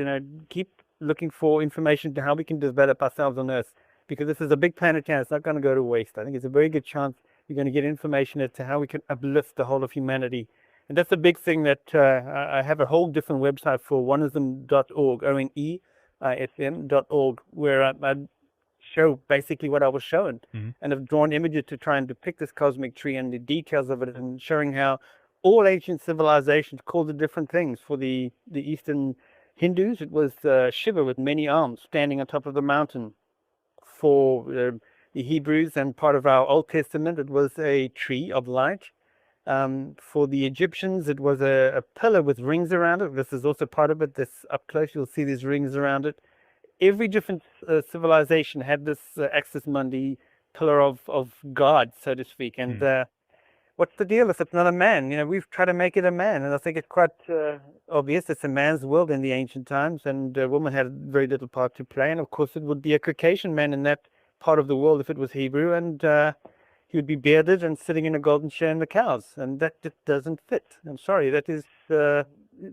keep looking for information to how we can develop ourselves on Earth, because this is a big planet here. It's not going to go to waste. I think it's a very good chance you're going to get information as to how we can uplift the whole of humanity. And that's a big thing that I have a whole different website for, oneism.org, oneism.org, where I show basically what I was shown, and have drawn images to try and depict this cosmic tree and the details of it, and showing how all ancient civilizations called it different things. For the Eastern Hindus, it was Shiva with many arms standing on top of the mountain. For the Hebrews and part of our Old Testament, it was a tree of light. For the Egyptians, it was a pillar with rings around it. This is also part of it. This up close, you'll see these rings around it. Every different civilization had this axis mundi, pillar of God, so to speak. And what's the deal if it's not a man? We've tried to make it a man, and I think it's quite obvious it's a man's world in the ancient times, and a woman had very little part to play. And of course, it would be a Caucasian man in that part of the world if it was Hebrew, and he would be bearded and sitting in a golden chair in the cows, and that just doesn't fit. I'm sorry, that is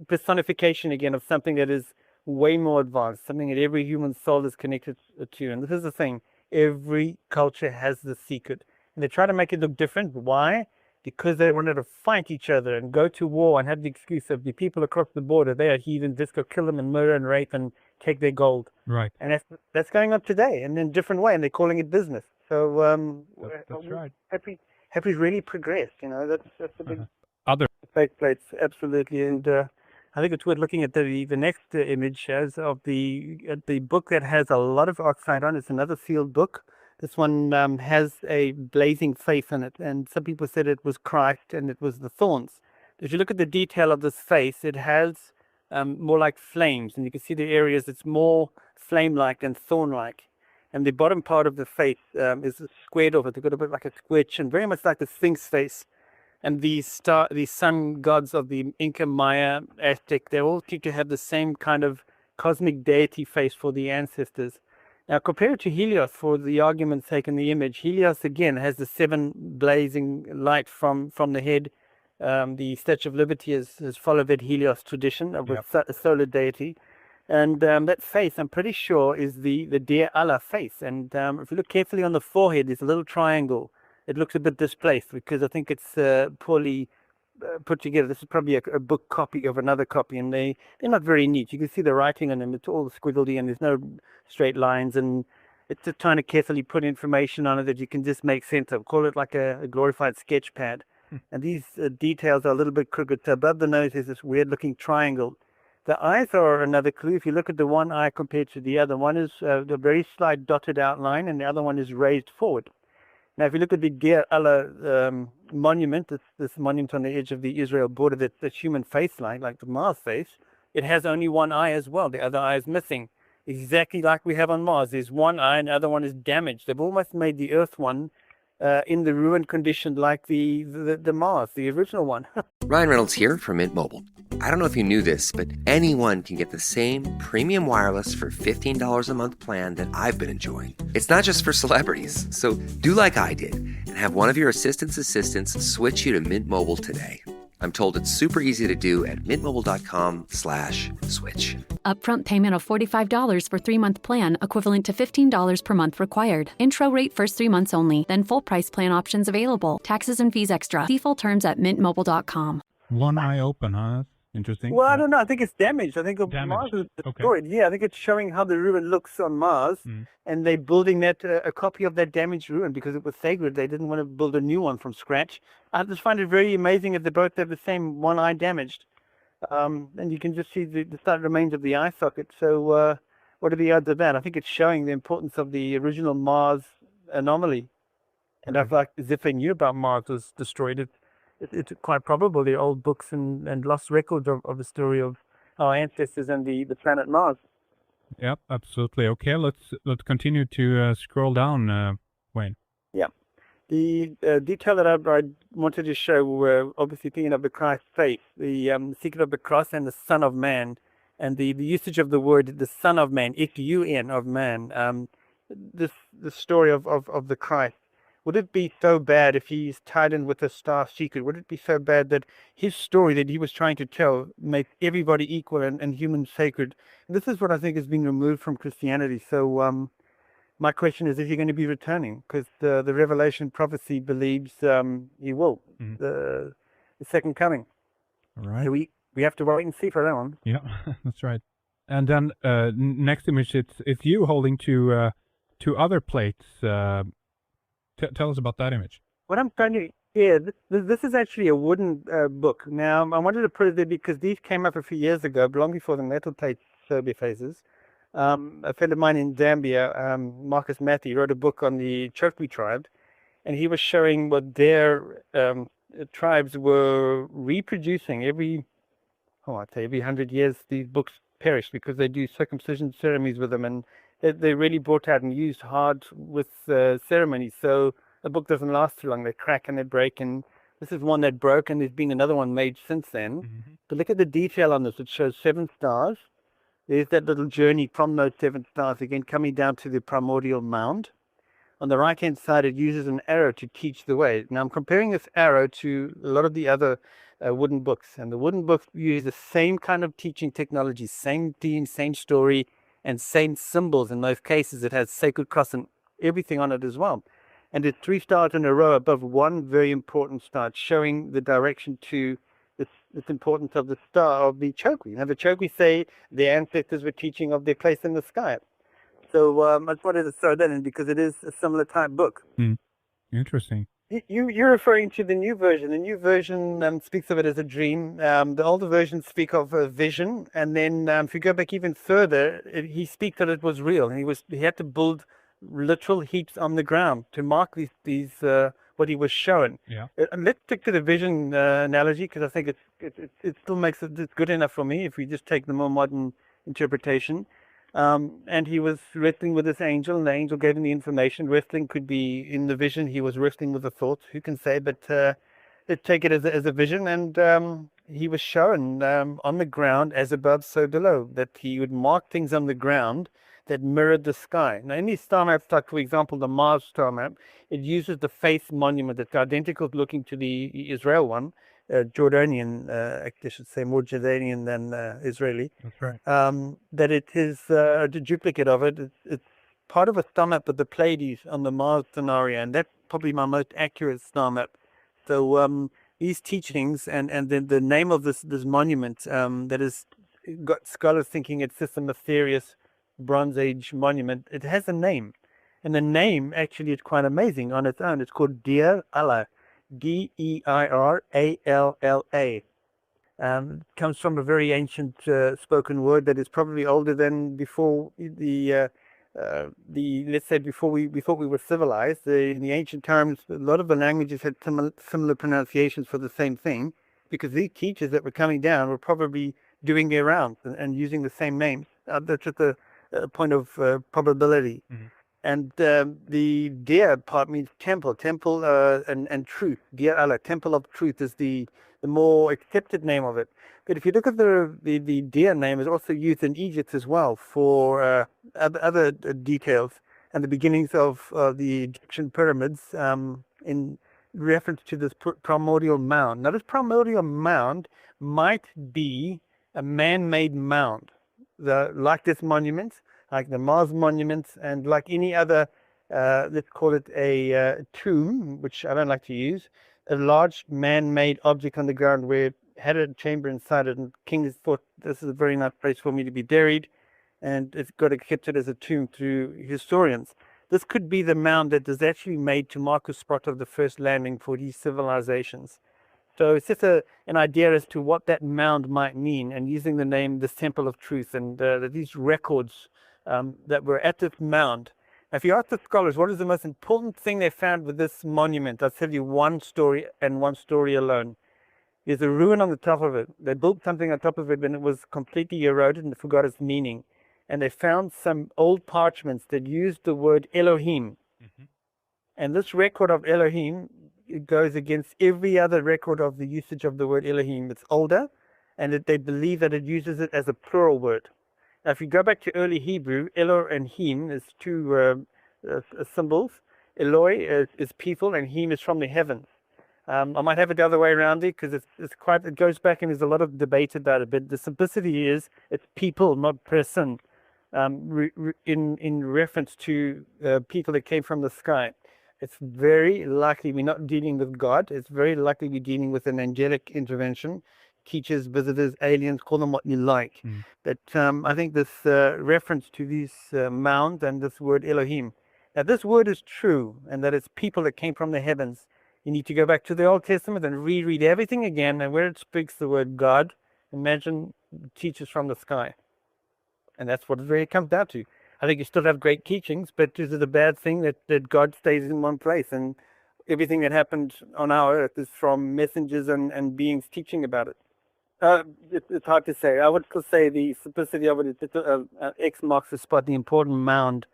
personification again of something that is way more advanced, something that every human soul is connected to. And this is the thing, every culture has the secret, and they try to make it look different. Why? Because they wanted to fight each other and go to war and have the excuse of the people across the border, they are heathens, just go kill them and murder and rape and take their gold. Right. And that's going on today, and in a different way, and they're calling it business. So that's right. Happy's really progressed. That's a big Other faith plates, absolutely. And I think it's worth looking at the next image as of the book that has a lot of oxide on. It's another sealed book. This one has a blazing face in it, and some people said it was Christ and it was the thorns. If you look at the detail of this face, it has more like flames, and you can see the areas it's more flame-like than thorn-like. And the bottom part of the face is squared off. It's got a bit like a square chin, very much like the Sphinx face. And the sun gods of the Inca, Maya, Aztec, they all seem to have the same kind of cosmic deity face for the ancestors. Now, compared to Helios, for the argument's sake in the image, Helios again has the 7 blazing light from the head. The Statue of Liberty has followed that Helios tradition of a solar deity. And that face, I'm pretty sure, is the dear Allah face. And if you look carefully on the forehead, there's a little triangle. It looks a bit displaced because I think it's poorly put together. This is probably a book copy of another copy, and they're not very neat. You can see the writing on them. It's all squiggledy, and there's no straight lines. And it's just trying to carefully put information on it that you can just make sense of. Call it like a glorified sketch pad. And these details are a little bit crooked. So above the nose is this weird-looking triangle. The eyes are another clue. If you look at the one eye compared to the other, one is the very slight dotted outline, and the other one is raised forward. Now, if you look at the Deir Allah monument, this monument on the edge of the Israel border, that's human face-like, like the Mars face, it has only one eye as well. The other eye is missing, exactly like we have on Mars. There's one eye, and the other one is damaged. They've almost made the Earth one in the ruined condition like the Mars, the original one. Ryan Reynolds here from Mint Mobile. I don't know if you knew this, but anyone can get the same premium wireless for $15 a month plan that I've been enjoying. It's not just for celebrities. So do like I did and have one of your assistants switch you to Mint Mobile today. I'm told it's super easy to do at mintmobile.com/switch. Upfront payment of $45 for 3-month plan, equivalent to $15 per month required. Intro rate first 3 months only, then full price plan options available. Taxes and fees extra. See full terms at mintmobile.com. One eye open, huh? Interesting. Well, I don't know. I think it's damaged. I think Mars is destroyed. Okay. Yeah, I think it's showing how the ruin looks on Mars, and they're building that a copy of that damaged ruin because it was sacred. They didn't want to build a new one from scratch. I just find it very amazing that they both have the same one eye damaged, and you can just see the slight remains of the eye socket. So what are the odds of that? I think it's showing the importance of the original Mars anomaly. And I feel like as if they knew about Mars was destroyed, it's quite probable there are old books and lost records of the story of our ancestors and the planet Mars. Yep, absolutely. Okay, let's continue to scroll down, Wayne. Yeah. The detail that I wanted to show were obviously thinking of the Christ faith, the secret of the cross and the Son of Man, and the usage of the word the Son of Man, F-U-N of man. The story of the Christ. Would it be so bad if he's tied in with a star secret? Would it be so bad that his story that he was trying to tell makes everybody equal and humans sacred? And this is what I think is being removed from Christianity. So my question is he going to be returning? Because the Revelation prophecy believes he will, the second coming. All right. So we have to wait and see for that one. Yeah, that's right. And then next image, it's you holding two other plates. Tell us about that image. What I'm trying to this is actually a wooden book. Now, I wanted to put it there because these came up a few years ago, long before the metal plate survey phases. A friend of mine in Zambia, Marcus Matthew, wrote a book on the Chokwe tribe, and he was showing what their tribes were reproducing every 100 years. These books perish because they do circumcision ceremonies with them, and they really brought out and used hard with ceremonies. So a book doesn't last too long. They crack and they break, and this is one that broke, and there's been another one made since then. But look at the detail on this. It shows 7 stars. There's that little journey from those 7 stars, again, coming down to the primordial mound. On the right-hand side, it uses an arrow to teach the way. Now, I'm comparing this arrow to a lot of the other wooden books. And the wooden books use the same kind of teaching technology, same theme, same story, and same symbols. In most cases, it has sacred cross and everything on it as well. And it's 3 stars in a row above one very important star. It's showing the direction to this importance of the star of the Chokwe. Now, the Chokwe say their ancestors were teaching of their place in the sky. So I just wanted to throw that in because it is a similar type book. Interesting. You're referring to the new version. The new version speaks of it as a dream. The older versions speak of a vision. And then if you go back even further, he speaks that it was real. And he had to build literal heaps on the ground to mark these what he was shown. Yeah. And let's stick to the vision analogy because I think it still makes it good enough for me if we just take the more modern interpretation. And he was wrestling with this angel, and the angel gave him the information. Wrestling could be in the vision. He was wrestling with the thoughts. Who can say? But let's take it as a vision. And he was shown on the ground, as above, so below, that he would mark things on the ground that mirrored the sky. Now, in these star maps, like, for example, the Mars star map, it uses the face monument that's identical looking to the Israel one. Jordanian, I should say more Jordanian than Israeli. That's right. That it is a duplicate of it. It's part of a star map of the Pleiades on the Mars scenario, and that's probably my most accurate star map. So these teachings and then the name of this monument that has got scholars thinking it's just a mysterious Bronze Age monument. It has a name, and the name actually is quite amazing on its own. It's called Deir-Allah. Deiralla. Comes from a very ancient spoken word that is probably older than before let's say before we were civilized. In the ancient times, a lot of the languages had similar pronunciations for the same thing, because these teachers that were coming down were probably doing their rounds and using the same names. That's just a point of probability. And the Deir part means temple and truth. Deir-Allah, temple of truth, is the more accepted name of it. But if you look at the Deir name, is also used in Egypt as well for other details and the beginnings of the Egyptian pyramids in reference to this primordial mound. Now, this primordial mound might be a man-made mound, like this monument, like the Mars monuments, and like any other, let's call it a tomb, which I don't like to use, a large man-made object on the ground where it had a chamber inside it, and kings thought this is a very nice place for me to be buried, and it's got accepted as a tomb through historians. This could be the mound that is actually made to mark the spot of the first landing for these civilizations. So it's just an idea as to what that mound might mean, and using the name, this Temple of Truth, and these records that were at this mound. If you ask the scholars what is the most important thing they found with this monument, I'll tell you one story and one story alone. There's a ruin on the top of it. They built something on top of it when it was completely eroded and forgot its meaning. And they found some old parchments that used the word Elohim. And this record of Elohim, it goes against every other record of the usage of the word Elohim. It's older, and they believe that it uses it as a plural word. Now, if you go back to early Hebrew, Elo and Him is two symbols. Eloi is people, and Him is from the heavens. I might have it the other way around it because it goes back and there's a lot of debate about it. But the simplicity is it's people, not person, in reference to people that came from the sky. It's very likely we're not dealing with God. It's very likely we're dealing with an angelic intervention. Teachers, visitors, aliens, call them what you like. But I think this reference to these mounds and this word Elohim. Now, this word is true, and that it's people that came from the heavens. You need to go back to the Old Testament and reread everything again, and where it speaks the word God, imagine teachers from the sky. And that's what it really comes down to. I think you still have great teachings, but is it a bad thing that God stays in one place? And everything that happened on our earth is from messengers and beings teaching about it. It's hard to say. I would say the simplicity of it is X marks the spot, the important mound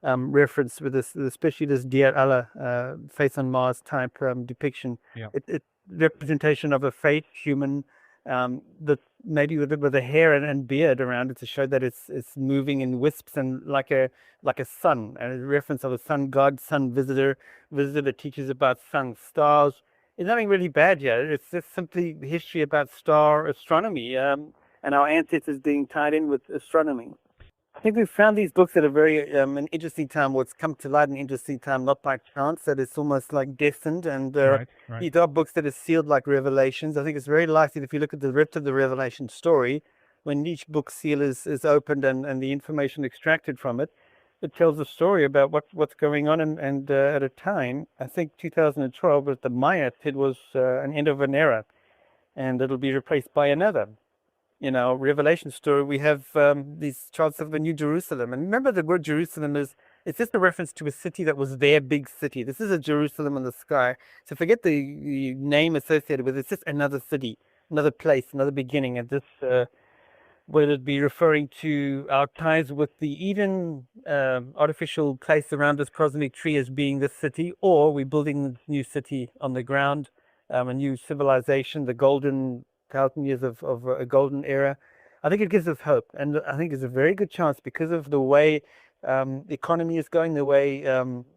reference with this, especially this Dear Allah, face on Mars type depiction. Yeah. It representation of a fake human, that maybe with a hair and beard around it to show that it's moving in wisps and like a sun, and a reference of a sun god, sun visitor that teaches about sun, stars. There's nothing really bad here. It's just simply history about star astronomy, and our ancestors being tied in with astronomy. I think we've found these books at a very an interesting time. What's come to light an interesting time, not by chance, that it's almost like destined. And Right. these are books that are sealed like revelations. I think it's very likely that if you look at the rest of the Revelation story, when each book seal is opened and the information extracted from it, it tells a story about what's going on. And at a time, I think 2012, with the Maya, it was an end of an era, and it'll be replaced by another. In our Revelation story, we have these charts of the New Jerusalem. And remember, the word Jerusalem it's just a reference to a city that was their big city. This is a Jerusalem in the sky. So forget the name associated with it. It's just another city, another place, another beginning. And this, whether it be referring to our ties with the Eden artificial place around this cosmic tree as being this city, or we're building a new city on the ground, a new civilization, the golden 1,000 years of a golden era. I think it gives us hope, and I think there's a very good chance because of the way the economy is going, the way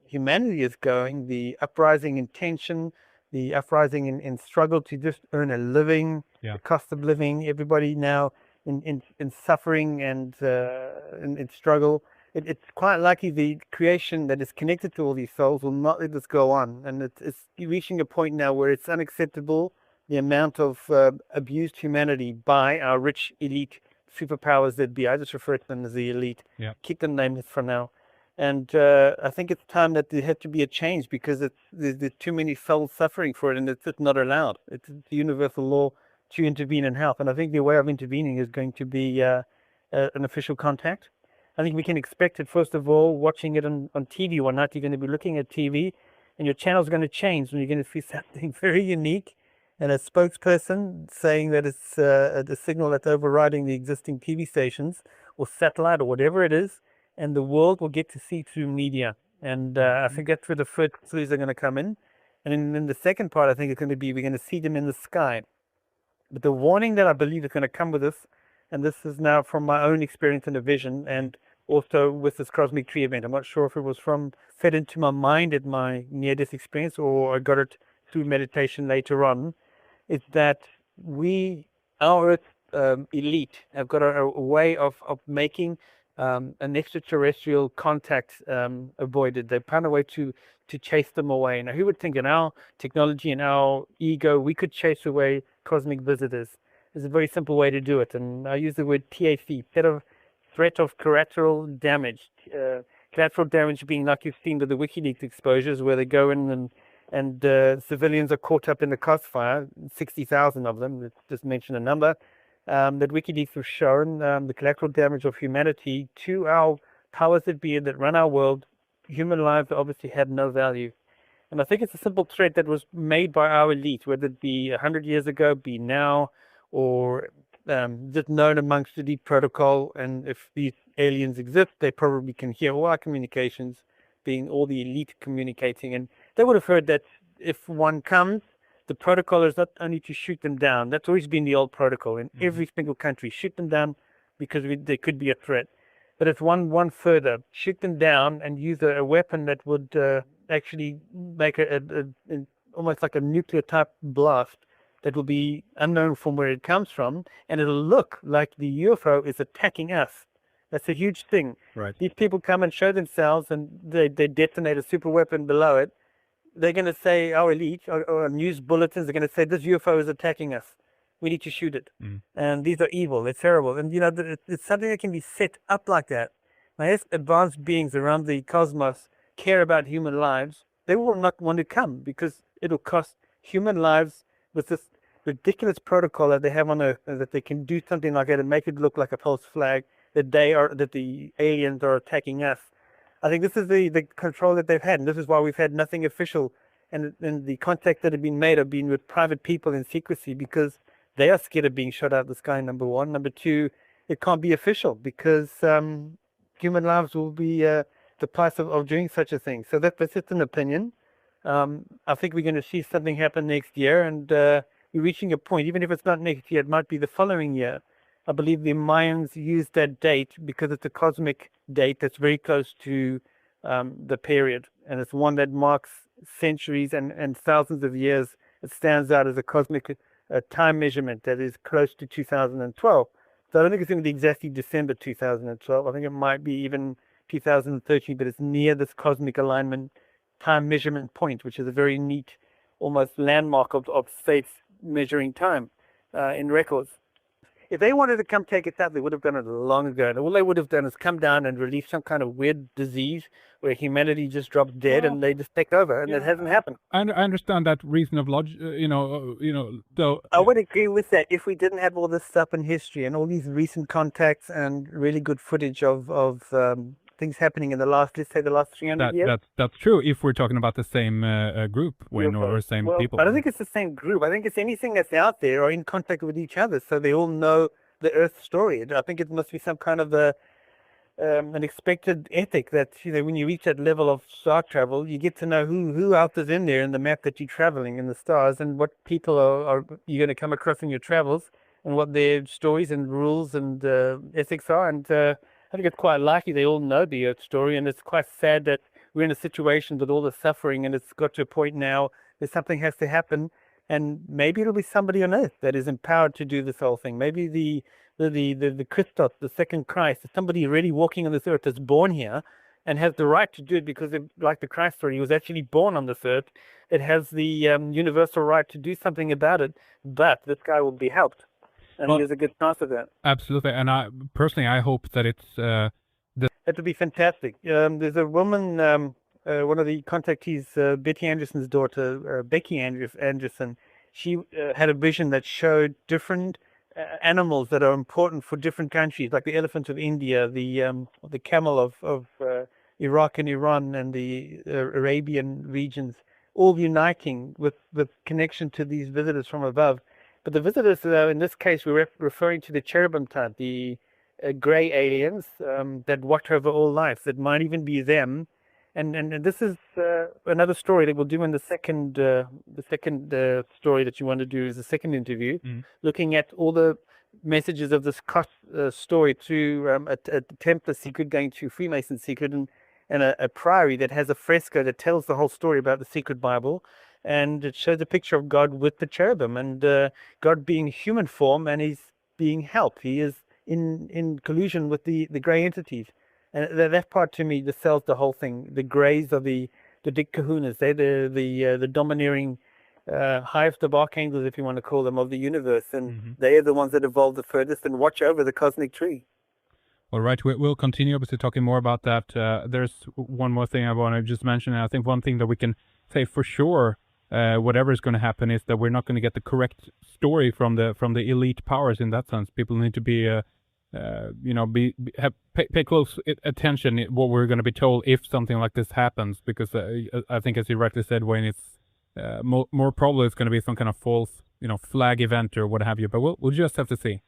humanity is going, the uprising in tension, the uprising in struggle to just earn a living, the cost of living, everybody now in suffering and in struggle. It's quite likely the creation that is connected to all these souls will not let this go on, and it's reaching a point now where it's unacceptable, the amount of abused humanity by our rich elite superpowers that be. I just refer to them as the elite. Yeah. Keep them nameless for now. And I think it's time that there had to be a change because there's too many souls suffering for it, and it's just not allowed. It's the universal law to intervene and help. And I think the way of intervening is going to be an official contact. I think we can expect it, first of all, watching it on TV one night. You're going to be looking at TV, and your channel's going to change, and you're going to see something very unique. And a spokesperson saying that it's the signal that's overriding the existing TV stations or satellite or whatever it is, and the world will get to see through media. And I think that's where the first clues are going to come in. And in the second part, I think it's going to be we're going to see them in the sky. But the warning that I believe is going to come with this, and this is now from my own experience in a vision, and also with this cosmic tree event. I'm not sure if it was fed into my mind at my near-death experience, or I got it through meditation later on. Is that our elite have got a way of making an extraterrestrial contact avoided. They found a way to chase them away. Now, who would think in our technology and our ego, we could chase away cosmic visitors? There's a very simple way to do it. And I use the word TAC, threat of collateral damage. Collateral damage being like you've seen with the WikiLeaks exposures, where they go in and civilians are caught up in the crossfire, 60,000 of them, let's just mention a number, that WikiLeaks have shown the collateral damage of humanity to our powers that be that run our world, human lives obviously have no value. And I think it's a simple threat that was made by our elite, whether it be 100 years ago, be now, or just known amongst the elite protocol. And if these aliens exist, they probably can hear all our communications, being all the elite communicating. And they would have heard that if one comes, the protocol is not only to shoot them down. That's always been the old protocol in every single country. Shoot them down because they could be a threat. But it's one further. Shoot them down and use a weapon that would actually make almost like a nuclear type blast that will be unknown from where it comes from, and it'll look like the UFO is attacking us. That's a huge thing. Right. These people come and show themselves, and they detonate a super weapon below it. They're going to say, our elite or news bulletins are going to say, this UFO is attacking us. We need to shoot it. And these are evil. They're terrible. And, you know, it's something that can be set up like that. Now, if advanced beings around the cosmos care about human lives, they will not want to come because it'll cost human lives with this ridiculous protocol that they have on Earth, and that they can do something like that and make it look like a false flag that the aliens are attacking us. I think this is the control that they've had, and this is why we've had nothing official. And the contacts that have been made have been with private people in secrecy because they are scared of being shot out of the sky, number one. Number two, it can't be official because human lives will be the price of doing such a thing. So that's just an opinion. I think we're going to see something happen next year, and we're reaching a point, even if it's not next year, it might be the following year. I believe the Mayans used that date because it's a cosmic date that's very close to the period, and it's one that marks centuries and thousands of years. It stands out as a cosmic time measurement that is close to 2012. So I don't think it's going to be exactly December 2012. I think it might be even 2013, but it's near this cosmic alignment time measurement point, which is a very neat, almost landmark of faith measuring time in records. If they wanted to come take us out, they would have done it long ago. And all they would have done is come down and release some kind of weird disease where humanity just drops dead and they just take over, and it hasn't happened. I understand that reason of logic, though. I would agree with that if we didn't have all this stuff in history and all these recent contacts and really good footage of things happening in the last 300 years. That's true if we're talking about the same group, or same people. I don't think it's the same group. I think it's anything that's out there or in contact with each other, so they all know the Earth story. I think it must be some kind of an expected ethic that, when you reach that level of star travel, you get to know who else is in there in the map that you're traveling in the stars, and what people are you're going to come across in your travels, and what their stories and rules and ethics are. And I think it's quite likely they all know the Earth story, and it's quite sad that we're in a situation with all the suffering, and it's got to a point now that something has to happen, and maybe it'll be somebody on Earth that is empowered to do this whole thing. Maybe the Christos, the second Christ, somebody really walking on this Earth that's born here and has the right to do it because, like the Christ story, he was actually born on this Earth. It has the universal right to do something about it, but this guy will be helped. And there's a good chance of that. Absolutely. And I hope that it's... That would be fantastic. There's a woman, one of the contactees, Betty Anderson's daughter, Becky Anderson. She had a vision that showed different animals that are important for different countries, like the elephant of India, the camel of Iraq and Iran, and the Arabian regions, all uniting with connection to these visitors from above. But the visitors, in this case, we're referring to the cherubim type, the gray aliens that watch over all life, that might even be them. And this is another story that we'll do in the second story that you want to do is the second interview, looking at all the messages of this story through a Templar secret going to Freemason secret, and a priory that has a fresco that tells the whole story about the secret Bible. And it shows a picture of God with the cherubim, and God being human form, and he's being helped. He is in collusion with the gray entities. And that part to me just sells the whole thing. The grays are the big kahunas. They're the domineering highest of archangels, if you want to call them, of the universe. And they are the ones that evolved the furthest and watch over the cosmic tree. All right, we'll continue obviously talking more about that. There's one more thing I want to just mention. And I think one thing that we can say for sure, whatever is going to happen, is that we're not going to get the correct story from the elite powers in that sense. People need to be pay close attention what we're going to be told if something like this happens, because I think, as you rightly said, Wayne, it's more probably it's going to be some kind of false, flag event or what have you. But we'll just have to see.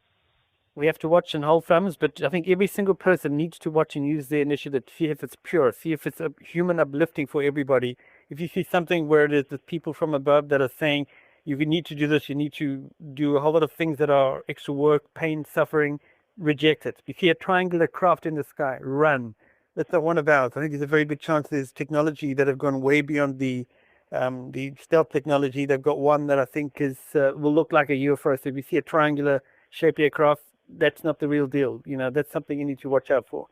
We have to watch and hold thumbs, but I think every single person needs to watch and use their initiative, see if it's pure, see if it's a human uplifting for everybody. If you see something where it is the people from above that are saying, you need to do this, you need to do a whole lot of things that are extra work, pain, suffering, reject it. If you see a triangular craft in the sky, run. That's not one of ours. I think there's a very big chance there's technology that have gone way beyond the stealth technology. They've got one that I think will look like a UFO. So if you see a triangular shaped aircraft, that's not the real deal. That's something you need to watch out for.